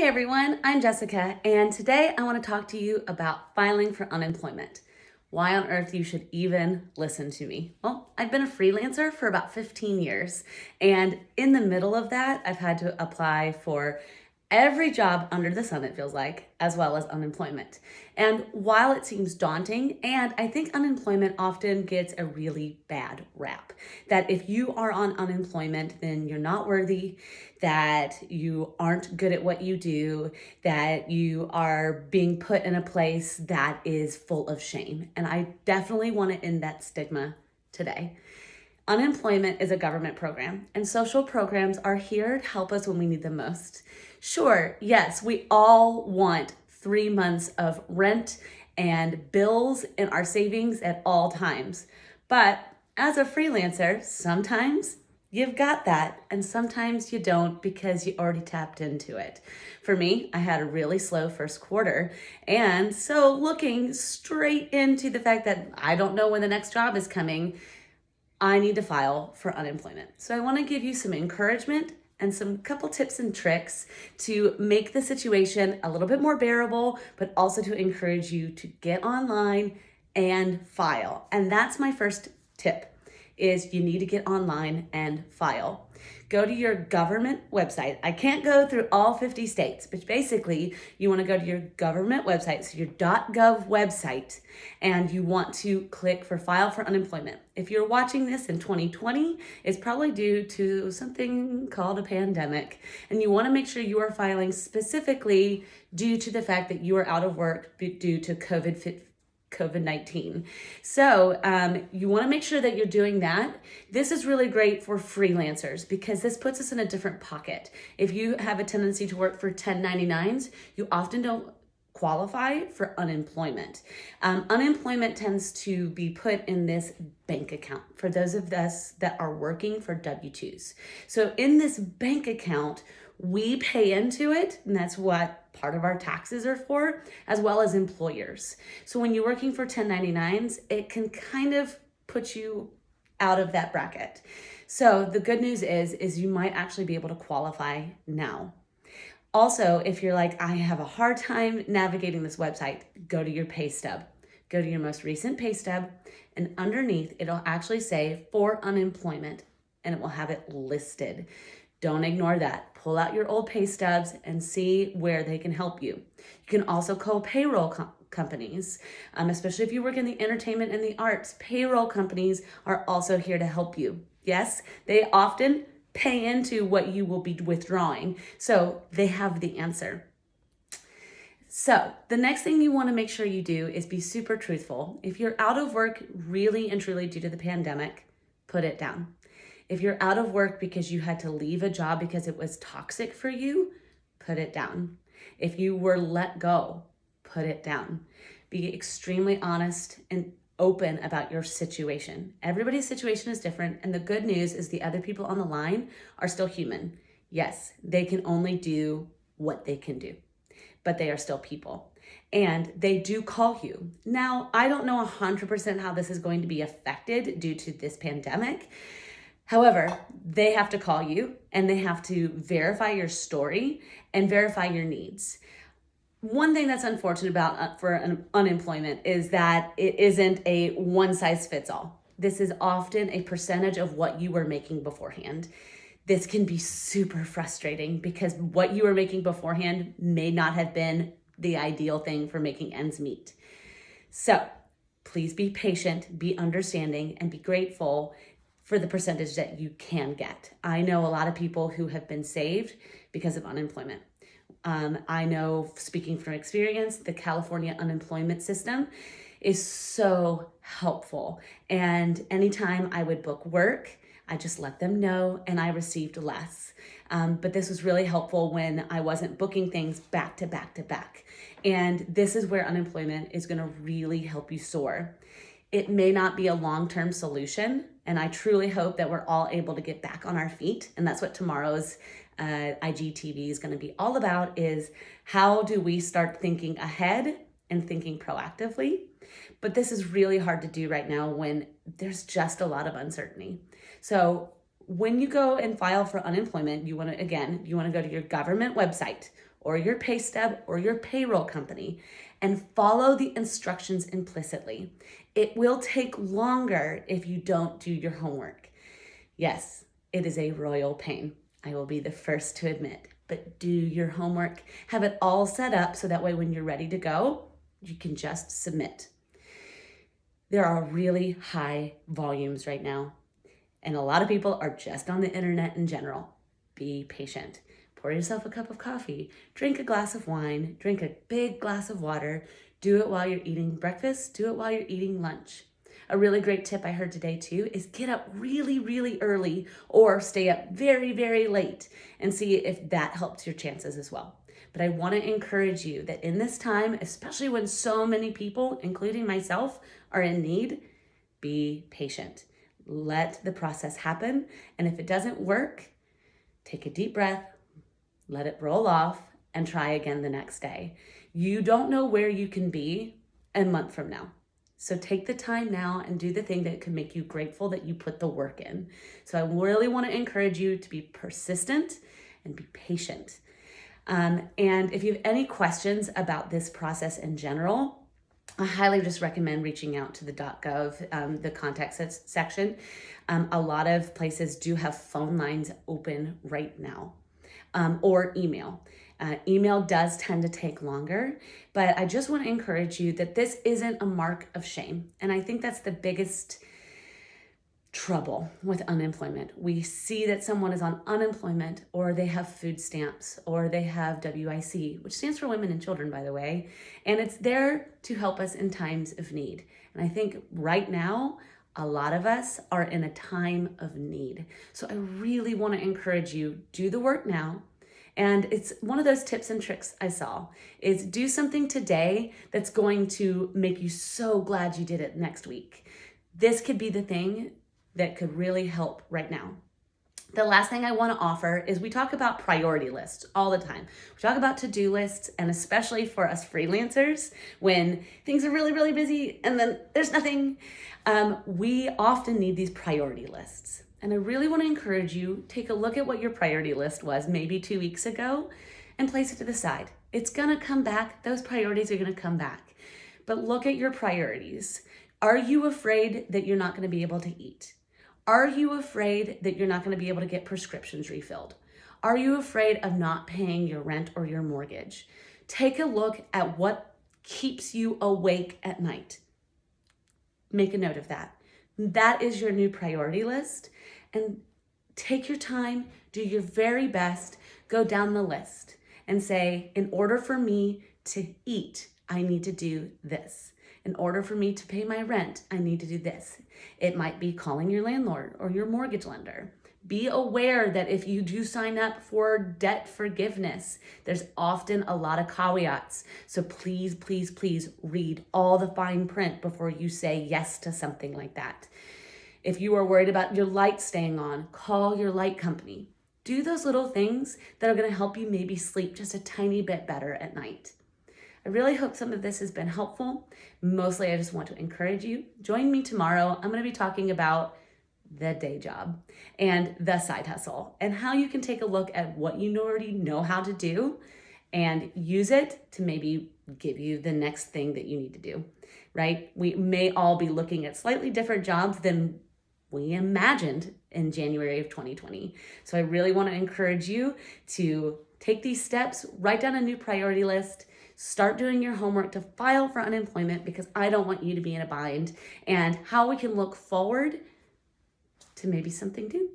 Hey everyone, I'm Jessica, and today I want to talk to you about filing for unemployment. Why on earth you should even listen to me? Well, I've been a freelancer for about 15 years, and in the middle of that, I've had to apply for every job under the sun, it feels like, as well as unemployment. And while it seems daunting, and I think unemployment often gets a really bad rap, that if you are on unemployment, then you're not worthy, that you aren't good at what you do, that you are being put in a place that is full of shame. And I definitely want to end that stigma today. Unemployment is a government program, and social programs are here to help us when we need them most. Sure, yes, we all want 3 months of rent and bills in our savings at all times. But as a freelancer, sometimes you've got that, and sometimes you don't because you already tapped into it. For me, I had a really slow first quarter, and so looking straight into the fact that I don't know when the next job is coming, I need to file for unemployment. So I want to give you some encouragement and some couple tips and tricks to make the situation a little bit more bearable, but also to encourage you to get online and file. And that's my first tip is you need to get online and file. Go to your government website. I can't go through all 50 states, but basically you want to go to your government website, so your .gov website, and you want to click for file for unemployment. If you're watching this in 2020, it's probably due to something called a pandemic, and you want to make sure you are filing specifically due to the fact that you are out of work due to COVID-19. So you want to make sure that you're doing that. This is really great for freelancers because this puts us in a different pocket. If you have a tendency to work for 1099s, you often don't qualify for unemployment. Unemployment tends to be put in this bank account for those of us that are working for W-2s. So in this bank account, we pay into it, and that's what part of our taxes are for, as well as employers. So when you're working for 1099s, it can kind of put you out of that bracket. So the good news is you might actually be able to qualify now. Also, if you're like, I have a hard time navigating this website, go to your pay stub. Go to your most recent pay stub, and underneath it'll actually say for unemployment, and it will have it listed. Don't ignore that. Pull out your old pay stubs and see where they can help you. You can also call payroll companies, especially if you work in the entertainment and the arts. Payroll companies are also here to help you. Yes, they often pay into what you will be withdrawing, so they have the answer. So the next thing you want to make sure you do is be super truthful. If you're out of work really and truly due to the pandemic, put it down. If you're out of work because you had to leave a job because it was toxic for you, put it down. If you were let go, put it down. Be extremely honest and open about your situation. Everybody's situation is different, and the good news is the other people on the line are still human. Yes, they can only do what they can do, but they are still people. And they do call you. Now, I don't know 100% how this is going to be affected due to this pandemic. However, they have to call you and they have to verify your story and verify your needs. One thing that's unfortunate about for unemployment is that it isn't a one size fits all. This is often a percentage of what you were making beforehand. This can be super frustrating because what you were making beforehand may not have been the ideal thing for making ends meet. So please be patient, be understanding, and be grateful for the percentage that you can get. I know a lot of people who have been saved because of unemployment. I know, speaking from experience, the California unemployment system is so helpful. And anytime I would book work, I just let them know and I received less. But this was really helpful when I wasn't booking things back to back to back. And this is where unemployment is going to really help you soar. It may not be a long-term solution, and I truly hope that we're all able to get back on our feet. And that's what tomorrow's IGTV is going to be all about, is how do we start thinking ahead and thinking proactively. But this is really hard to do right now when there's just a lot of uncertainty. So when you go and file for unemployment, you want to go to your government website or your pay stub or your payroll company and follow the instructions implicitly. It will take longer if you don't do your homework. Yes, it is a royal pain. I will be the first to admit, but do your homework. Have it all set up so that way when you're ready to go, you can just submit. There are really high volumes right now, and a lot of people are just on the internet in general. Be patient. Pour yourself a cup of coffee, drink a glass of wine, drink a big glass of water. Do it while you're eating breakfast, do it while you're eating lunch. A really great tip I heard today too is get up really, really early or stay up very, very late and see if that helps your chances as well. But I want to encourage you that in this time, especially when so many people, including myself, are in need, be patient. Let the process happen. And if it doesn't work, take a deep breath, let it roll off, and try again the next day. You don't know where you can be a month from now. So take the time now and do the thing that can make you grateful that you put the work in. So I really want to encourage you to be persistent and be patient. And if you have any questions about this process in general, I highly just recommend reaching out to the .gov, the contact section. A lot of places do have phone lines open right now, or email. Email does tend to take longer, but I just want to encourage you that this isn't a mark of shame. And I think that's the biggest trouble with unemployment. We see that someone is on unemployment, or they have food stamps, or they have WIC, which stands for Women and Children, by the way, and it's there to help us in times of need. And I think right now, a lot of us are in a time of need. So I really want to encourage you, do the work now. And it's one of those tips and tricks I saw is do something today that's going to make you so glad you did it next week. This could be the thing that could really help right now. The last thing I want to offer is we talk about priority lists all the time. We talk about to-do lists, and especially for us freelancers, when things are really, really busy and then there's nothing, we often need these priority lists. And I really want to encourage you, take a look at what your priority list was maybe 2 weeks ago and place it to the side. It's going to come back. Those priorities are going to come back. But look at your priorities. Are you afraid that you're not going to be able to eat? Are you afraid that you're not going to be able to get prescriptions refilled? Are you afraid of not paying your rent or your mortgage? Take a look at what keeps you awake at night. Make a note of that. That is your new priority list. And take your time, do your very best, go down the list and say, in order for me to eat, I need to do this. In order for me to pay my rent, I need to do this. It might be calling your landlord or your mortgage lender. Be aware that if you do sign up for debt forgiveness, there's often a lot of caveats. So please, please, please read all the fine print before you say yes to something like that. If you are worried about your light staying on, call your light company. Do those little things that are going to help you maybe sleep just a tiny bit better at night. I really hope some of this has been helpful. Mostly, I just want to encourage you. Join me tomorrow. I'm going to be talking about the day job and the side hustle and how you can take a look at what you already know how to do and use it to maybe give you the next thing that you need to do, right? We may all be looking at slightly different jobs than we imagined in January of 2020. So I really want to encourage you to take these steps, write down a new priority list, start doing your homework to file for unemployment, because I don't want you to be in a bind, and how we can look forward to maybe something new.